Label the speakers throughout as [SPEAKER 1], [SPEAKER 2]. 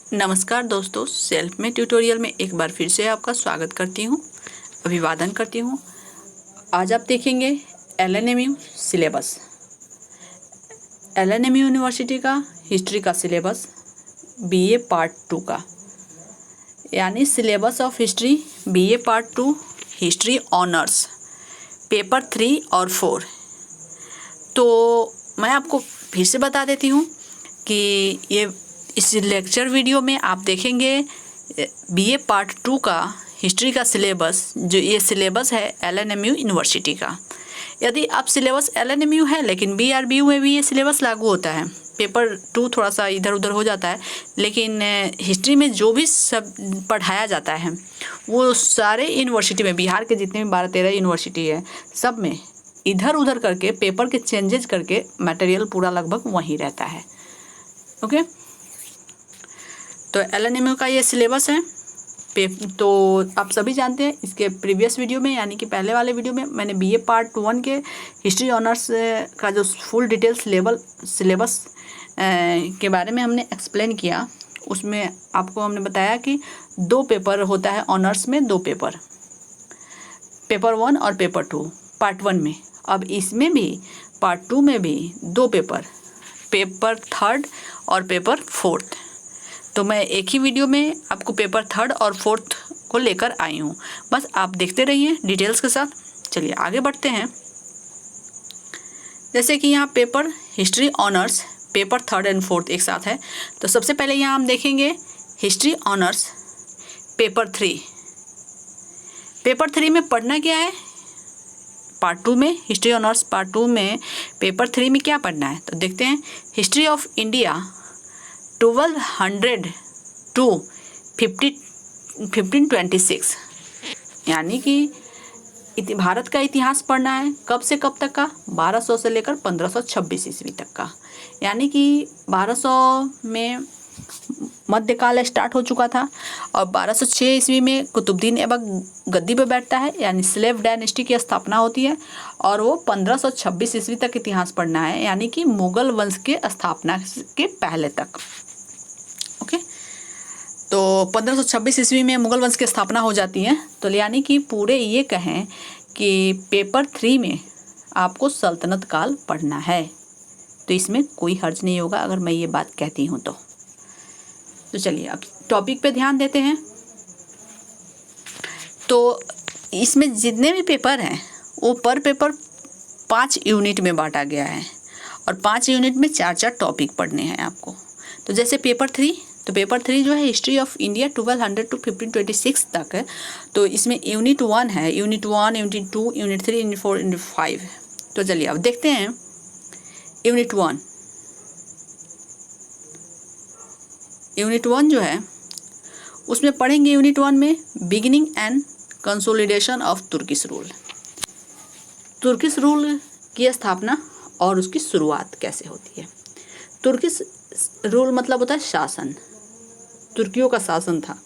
[SPEAKER 1] नमस्कार दोस्तों, सेल्फ में ट्यूटोरियल में एक बार फिर से आपका स्वागत करती हूँ, अभिवादन करती हूँ। आज आप देखेंगे LNMU सिलेबस, LNMU यूनिवर्सिटी का हिस्ट्री का सिलेबस BA पार्ट 2 का, यानी syllabus of history BA part 2 history honours paper 3 और 4। तो मैं आपको फिर से बता देती हूँ कि ये इस लेक्चर वीडियो में आप देखेंगे BA पार्ट 2 का हिस्ट्री का सिलेबस, जो ये सिलेबस है LNMU यूनिवर्सिटी का। यदि आप सिलेबस LNMU है लेकिन BRBU में भी ये सिलेबस लागू होता है। पेपर 2 थोड़ा सा इधर उधर हो जाता है, लेकिन हिस्ट्री में जो भी सब पढ़ाया जाता है वो सारे यूनिवर्सिटी में, बिहार के जितने भी 12-13 यूनिवर्सिटी है, सब में इधर उधर करके पेपर के चेंजेस करके मटेरियल पूरा लगभग वहीं रहता है। ओके, तो LNMU का ये सिलेबस है। तो आप सभी जानते हैं, इसके प्रीवियस वीडियो में यानी कि पहले वाले वीडियो में मैंने BA पार्ट 1 के हिस्ट्री ऑनर्स का जो फुल डिटेल्स सिलेबस के बारे में हमने एक्सप्लेन किया। उसमें आपको हमने बताया कि 2 पेपर होता है ऑनर्स में, 2 पेपर 1 और पेपर 2 पार्ट 1 में। अब इसमें भी पार्ट 2 में भी 2 पेपर 3 और पेपर 4। तो मैं एक ही वीडियो में आपको पेपर 3 और 4 को लेकर आई हूँ। बस आप देखते रहिए डिटेल्स के साथ। चलिए आगे बढ़ते हैं। जैसे कि यहाँ पेपर हिस्ट्री ऑनर्स पेपर 3 और 4 एक साथ है। तो सबसे पहले यहाँ हम देखेंगे हिस्ट्री ऑनर्स पेपर 3। पेपर 3 में पढ़ना क्या है? पार्ट 2 में हिस्ट्री ऑनर्स पार्ट 2 में पेपर 3 में क्या पढ़ना है? तो देखते हैं। हिस्ट्री ऑफ इंडिया 1200 टू 1526, यानी कि भारत का इतिहास पढ़ना है। कब से कब तक का? 1200 से लेकर 1526 ईस्वी तक का। यानी कि 1200 में मध्यकाल स्टार्ट हो चुका था और 1206 ईस्वी में कुतुबुद्दीन ऐबक गद्दी पे बैठता है, यानी स्लेव डायनेस्टी की स्थापना होती है। और वो 1526 ईस्वी तक इतिहास पढ़ना है, यानी कि मुगल वंश के स्थापना के पहले तक। ओके, तो 1526 ईस्वी में मुगल वंश की स्थापना हो जाती है। तो यानी कि पूरे ये कहें कि पेपर 3 में आपको सल्तनत काल पढ़ना है। तो इसमें कोई हर्ज नहीं होगा अगर मैं ये बात कहती हूँ तो चलिए अब टॉपिक पे ध्यान देते हैं। तो इसमें जितने भी पेपर हैं वो पर पेपर 5 यूनिट में बांटा गया है और 5 यूनिट में 4-4 टॉपिक पढ़ने हैं आपको। तो जैसे पेपर 3, तो पेपर 3 जो है हिस्ट्री ऑफ इंडिया 1200 टू 1526 तक है। तो इसमें यूनिट 1 है, unit 1, unit 2, unit 3, unit 4, unit 5। तो चलिए अब देखते हैं यूनिट 1। यूनिट 1 जो है उसमें पढ़ेंगे यूनिट 1 में beginning and consolidation of Turkish rule. Turkish rule की स्थापना और उसकी शुरुआत कैसे होती है। तुर्किश रूल मतलब होता है शासन, तुर्कियों का शासन था।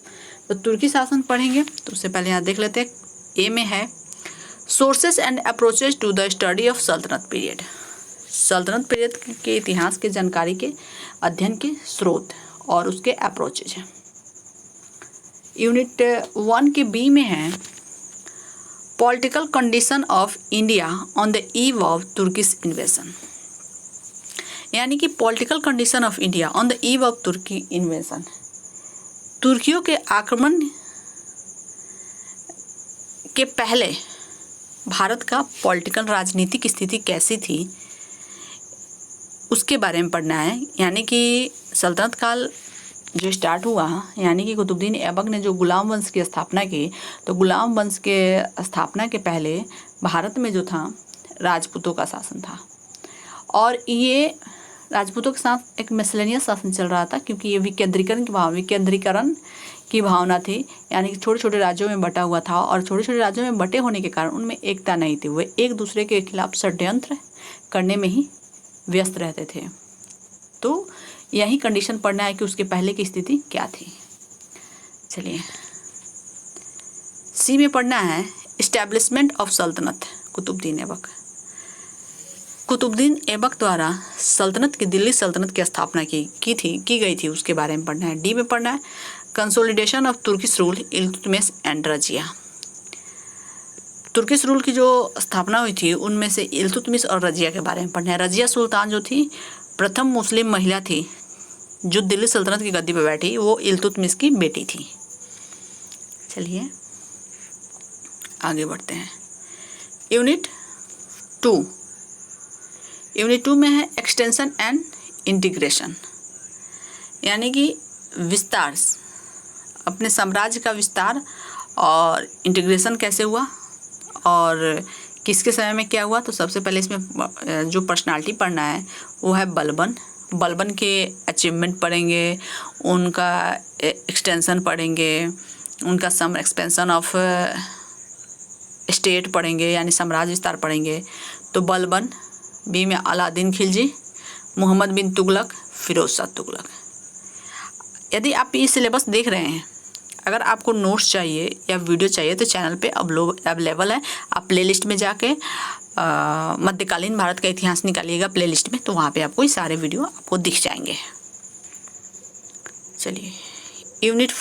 [SPEAKER 1] तो तुर्की शासन पढ़ेंगे। तो उससे पहले यहाँ देख लेते हैं, ए में है sources and approaches to the study of सल्तनत पीरियड। सल्तनत पीरियड के इतिहास के जानकारी के अध्ययन के स्रोत और उसके अप्रोचेज हैं। यूनिट 1 के बी में है political condition of India on the eve of Turkish invasion, यानी कि political condition of India on the eve of तुर्की इन्वेजन। तुर्कियों के आक्रमण के पहले भारत का पॉलिटिकल राजनीतिक स्थिति कैसी थी उसके बारे में पढ़ना है। यानी कि सल्तनत काल जो स्टार्ट हुआ, यानी कि कुतुबुद्दीन ऐबक ने जो गुलाम वंश की स्थापना की, तो गुलाम वंश के स्थापना के पहले भारत में जो था राजपूतों का शासन था। और ये राजपूतों के साथ एक मिसलेनियस शासन चल रहा था, क्योंकि ये विकेंद्रीकरण की भावना थी। यानी कि छोटे छोटे राज्यों में बटा हुआ था और छोटे छोटे राज्यों में बटे होने के कारण उनमें एकता नहीं थी। वे एक दूसरे के खिलाफ षड्यंत्र करने में ही व्यस्त रहते थे। तो यही कंडीशन पढ़ना है कि उसके पहले की स्थिति क्या थी। चलिए सी में पढ़ना है इस्टेब्लिशमेंट ऑफ सल्तनत कुतुबुद्दीन ऐबक। कुतुबुद्दीन ऐबक द्वारा सल्तनत की दिल्ली सल्तनत की स्थापना की गई थी उसके बारे में पढ़ना है। डी में पढ़ना है consolidation of Turkish rule Iltutmish and Razia. Turkish rule की जो स्थापना हुई थी उनमें से इल्तुतमिश और रजिया के बारे में पढ़ना है। रजिया सुल्तान जो थी प्रथम मुस्लिम महिला थी जो दिल्ली सल्तनत की गद्दी पर बैठी, वो इल्तुतमिश की बेटी थी। चलिए आगे बढ़ते हैं। यूनिट 2 में है एक्सटेंशन एंड इंटीग्रेशन, यानी कि विस्तार, अपने साम्राज्य का विस्तार और इंटीग्रेशन कैसे हुआ और किसके समय में क्या हुआ। तो सबसे पहले इसमें जो पर्सनालिटी पढ़ना है वो है बलबन। बलबन के अचीवमेंट पढ़ेंगे, उनका एक्सटेंशन पढ़ेंगे, उनका सम एक्सपेंशन ऑफ स्टेट पढ़ेंगे यानी साम्राज्य विस्तार पढ़ेंगे। तो बलबन, बी में अलादीन खिलजी, मोहम्मद बिन तुगलक, फिरोज शाह तुगलक। यदि आप ये सिलेबस देख रहे हैं, अगर आपको नोट्स चाहिए या वीडियो चाहिए तो चैनल पे अवेलेबल है। आप प्लेलिस्ट में जाके मध्यकालीन भारत का इतिहास निकालिएगा प्लेलिस्ट में, तो वहाँ पे आपको ये सारे वीडियो आपको दिख जाएंगे। चलिए यूनिट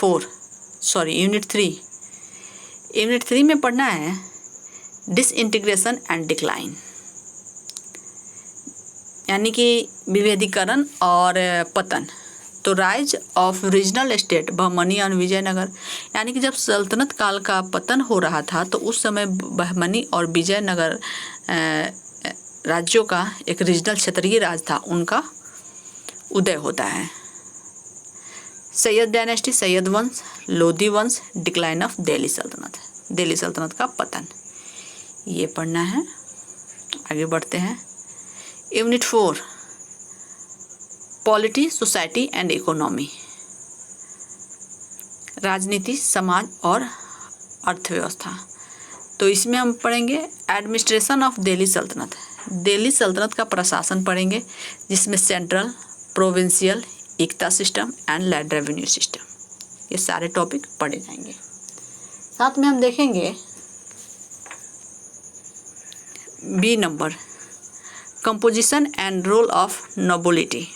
[SPEAKER 1] 3 में पढ़ना है डिसइंटीग्रेशन एंड डिक्लाइन, यानी कि विभेदीकरण और पतन। तो rise of regional state Bahmani और विजयनगर, यानी कि जब सल्तनत काल का पतन हो रहा था तो उस समय बहमनी और विजयनगर राज्यों का एक रीजनल क्षेत्रीय राज था, उनका उदय होता है। सैयद डायनेस्टी, सैयद वंश, लोधी वंश, डिक्लाइन ऑफ दिल्ली सल्तनत का पतन, ये पढ़ना है। आगे बढ़ते हैं। Unit 4 polity, society and economy, राजनीति, समाज और अर्थव्यवस्था। तो इसमें हम पढ़ेंगे एडमिनिस्ट्रेशन ऑफ दिल्ली सल्तनत का प्रशासन पढ़ेंगे, जिसमें सेंट्रल, प्रोविंशियल, एकता system and land revenue system, ये सारे टॉपिक पढ़े जाएंगे। साथ में हम देखेंगे B number composition and role of nobility.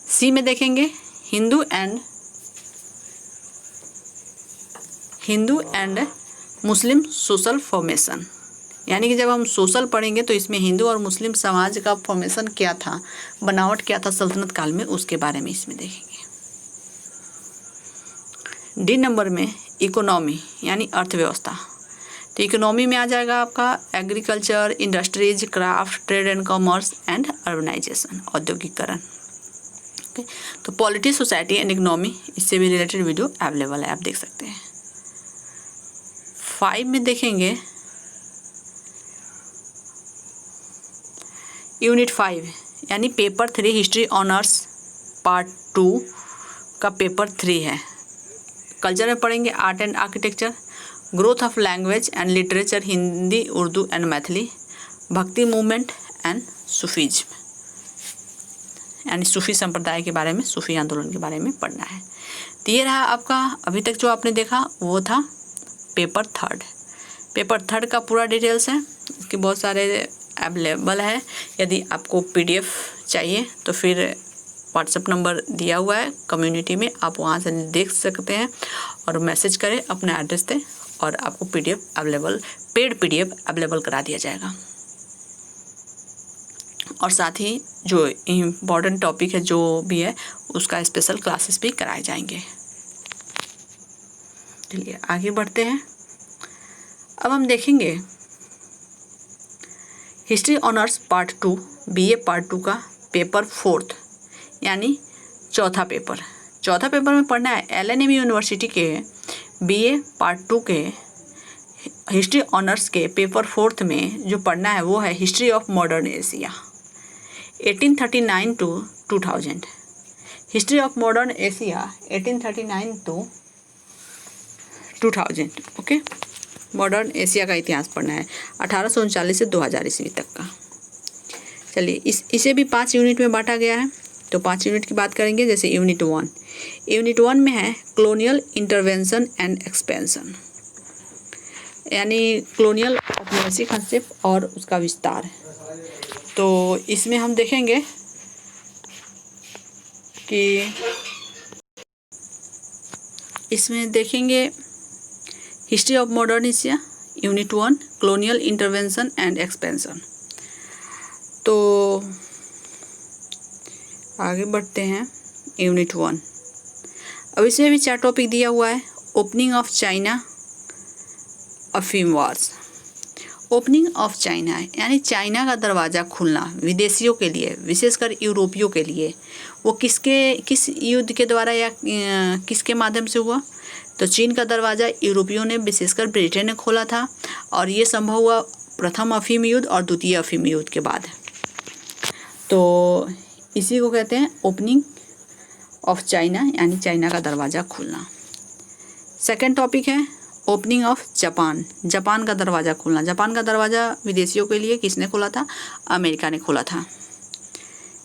[SPEAKER 1] C में देखेंगे Hindu and Muslim social formation, यानी कि जब हम सोशल पढ़ेंगे तो इसमें हिंदू और मुस्लिम समाज का फॉर्मेशन क्या था, बनावट क्या था सल्तनत काल में, उसके बारे में इसमें देखेंगे। डी नंबर में इकोनॉमी यानी अर्थव्यवस्था। तो इकोनॉमी में आ जाएगा आपका agriculture, industries, craft, trade and commerce and urbanisation, औद्योगिकरण। तो पॉलिटी, सोसाइटी एंड इकोनॉमी, इससे भी रिलेटेड वीडियो अवेलेबल है, आप देख सकते हैं। 5 में देखेंगे यूनिट 5 यानी पेपर 3 हिस्ट्री ऑनर्स पार्ट 2 का पेपर 3 है। कल्चर में पढ़ेंगे art and architecture, growth of language and literature, Hindi, Urdu and Maithili, भक्ति मूवमेंट एंड सूफीज्म, यानी सूफी संप्रदाय के बारे में, सूफी आंदोलन के बारे में पढ़ना है। तो ये रहा आपका, अभी तक जो आपने देखा वो था पेपर 3। पेपर 3 का पूरा डिटेल्स है, इसके बहुत सारे अवेलेबल है। यदि आपको PDF चाहिए तो फिर व्हाट्सएप नंबर दिया हुआ है कम्युनिटी में, आप वहाँ से देख सकते हैं और मैसेज करें अपने एड्रेस पे और आपको PDF available, paid PDF available करा दिया जाएगा। और साथ ही जो इम्पॉर्टेंट टॉपिक है जो भी है उसका स्पेशल क्लासेस भी कराए जाएंगे। चलिए आगे बढ़ते हैं। अब हम देखेंगे history honours part 2 BA part 2 का पेपर 4 यानी चौथा पेपर में पढ़ना है LNM यूनिवर्सिटी के BA पार्ट 2 के हिस्ट्री ऑनर्स के पेपर 4 में जो पढ़ना है वो है history of modern Asia 1839 to 2000। History of modern Asia 1839 to 2000। Okay, modern Asia का इतिहास पढ़ना है 1839 से 2000 ईस्वी तक का। चलिए इसे भी 5 यूनिट में बांटा गया है, तो 5 यूनिट की बात करेंगे। जैसे यूनिट 1 में है कॉलोनियल इंटरवेंशन एंड एक्सपेंशन, यानी कॉलोनियल औपनिवेशिक हस्तक्षेप और उसका विस्तार। तो इसमें हम देखेंगे कि history of modern Asia, unit 1 colonial intervention and expansion. तो आगे बढ़ते हैं यूनिट 1। अब इसमें भी 4 टॉपिक दिया हुआ है। ओपनिंग ऑफ चाइना अफीम वार्स। ओपनिंग ऑफ चाइना यानी चाइना का दरवाज़ा खुलना विदेशियों के लिए, विशेषकर यूरोपियों के लिए, वो किस युद्ध के द्वारा या किसके माध्यम से हुआ? तो चीन का दरवाज़ा यूरोपियों ने, विशेषकर ब्रिटेन ने खोला था, और ये संभव हुआ प्रथम अफीम युद्ध और द्वितीय अफीम युद्ध के बाद। तो इसी को कहते हैं ओपनिंग ऑफ चाइना यानी चाइना का दरवाज़ा खुलना। सेकेंड टॉपिक है ओपनिंग ऑफ जापान। जापान का दरवाज़ा खुलना। जापान का दरवाज़ा विदेशियों के लिए किसने खोला था? अमेरिका ने खोला था।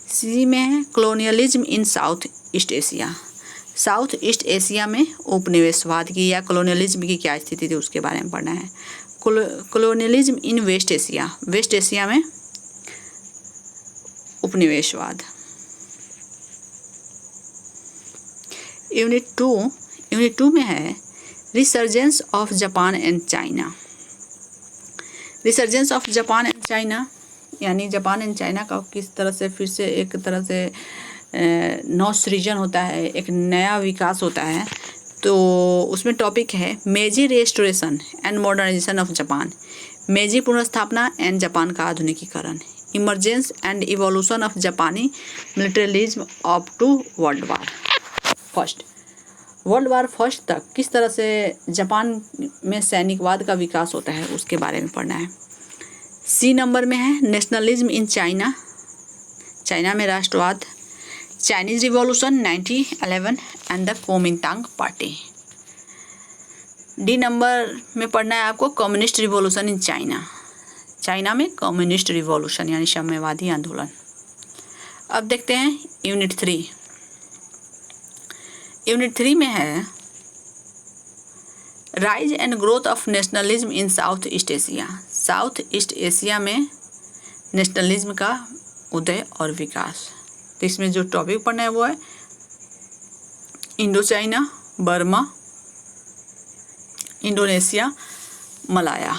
[SPEAKER 1] सी में है colonialism in South East Asia. South East Asia में उपनिवेशवाद की या कॉलोनियलिज्म की क्या स्थिति थी उसके बारे में पढ़ना है। कॉलोनियलिज्म इन वेस्ट एशिया। वेस्ट एशिया में उपनिवेशवाद। यूनिट 2 में है resurgence of Japan and China. Resurgence of Japan and China यानी जापान एंड चाइना का किस तरह से फिर से एक तरह से नवसृजन होता है, एक नया विकास होता है। तो उसमें टॉपिक है Meiji restoration and modernisation of Japan. Meiji पुनर्स्थापना एंड जापान का आधुनिकीकरण। Emergence and evolution of Japanese militarism up to world war first तक किस तरह से जापान में सैनिकवाद का विकास होता है उसके बारे में पढ़ना है। सी नंबर में है नेशनलिज्म इन चाइना। चाइना में राष्ट्रवाद। Chinese revolution 1911 and the Kuomintang party. D number में पढ़ना है आपको communist revolution in China. China में कम्युनिस्ट रिवॉल्यूशन यानी साम्यवादी आंदोलन। अब देखते हैं यूनिट 3। यूनिट 3 में है rise and growth of nationalism in South East Asia. South East Asia में नेशनलिज्म का उदय और विकास। तो इसमें जो टॉपिक पढ़ना है वो है Indo China, Burma, Indonesia, Malaya.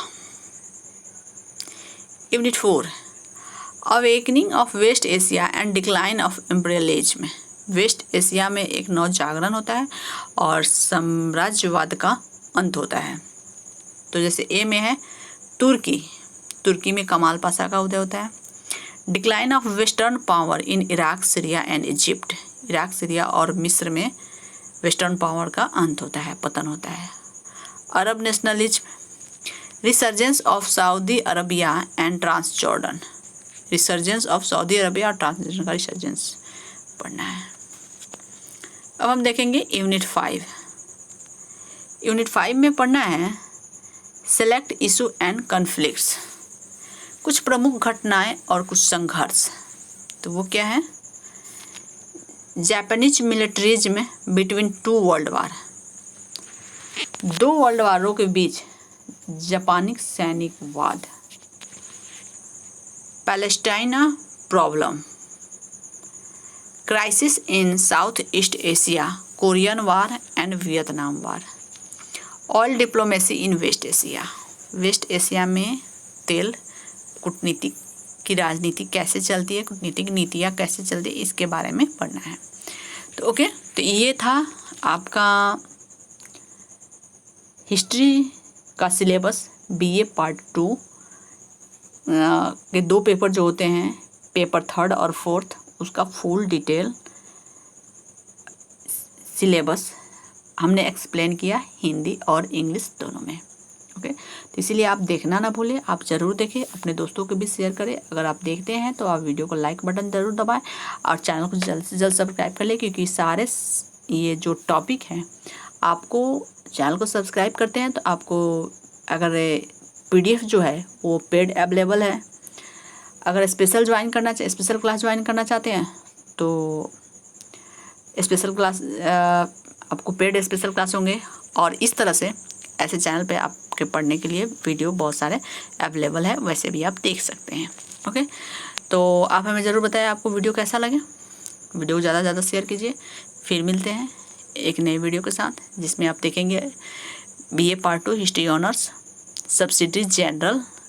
[SPEAKER 1] Unit 4 awakening of West Asia and decline of imperialism. West Asia में एक नव जागरण होता है और साम्राज्यवाद का अंत होता है। तो जैसे ए में है तुर्की में कमाल पाशा का उदय होता है। Decline of western power in Iraq, Syria and Egypt. Iraq, Syria और मिस्र में वेस्टर्न पावर का अंत होता है, पतन होता है। Arab nationalism. Resurgence of Saudi Arabia and Transjordan. Resurgence of Saudi Arabia और ट्रांसजॉर्डन का रिसर्जेंस पढ़ना है। अब हम देखेंगे यूनिट 5। यूनिट 5 में पढ़ना है सेलेक्ट इशू एंड कॉन्फ्लिक्ट्स। कुछ प्रमुख घटनाएं और कुछ संघर्ष। तो वो क्या है? Japanese militarism between 2 world war. 2 world वारों के बीच जापानी सैनिकवाद। Palestine problem. Crisis in South East Asia, Korean war and Vietnam war. Oil diplomacy in West Asia. West Asia में तेल कूटनीति की राजनीति कैसे चलती है, कूटनीतिक नीतियाँ कैसे चलती है, इसके बारे में पढ़ना है। तो ओके, तो ये था आपका हिस्ट्री का सिलेबस। बीए पार्ट 2 के 2 पेपर जो होते हैं, पेपर 3rd और 4th, उसका फुल डिटेल सिलेबस हमने एक्सप्लेन किया हिंदी और इंग्लिश दोनों में। ओके, तो इसीलिए आप देखना ना भूलें, आप ज़रूर देखें, अपने दोस्तों को भी शेयर करें। अगर आप देखते हैं तो आप वीडियो को लाइक बटन ज़रूर दबाएं और चैनल को जल्द से जल्द सब्सक्राइब कर लें, क्योंकि सारे ये जो टॉपिक हैं आपको चैनल को सब्सक्राइब करते हैं तो आपको अगर PDF जो है वो पेड अवेलेबल है। अगर स्पेशल क्लास ज्वाइन करना चाहते हैं तो स्पेशल क्लास आपको पेड स्पेशल क्लास होंगे, और इस तरह से ऐसे चैनल पे आपके पढ़ने के लिए वीडियो बहुत सारे अवेलेबल है, वैसे भी आप देख सकते हैं। ओके, तो आप हमें ज़रूर बताएं आपको वीडियो कैसा लगे। वीडियो को ज़्यादा से ज़्यादा शेयर कीजिए। फिर मिलते हैं एक नई वीडियो के साथ, जिसमें आप देखेंगे BA part 2 history honours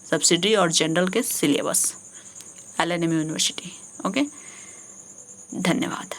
[SPEAKER 1] subsidiary और जनरल के सिलेबस LNM यूनिवर्सिटी। ओके, धन्यवाद।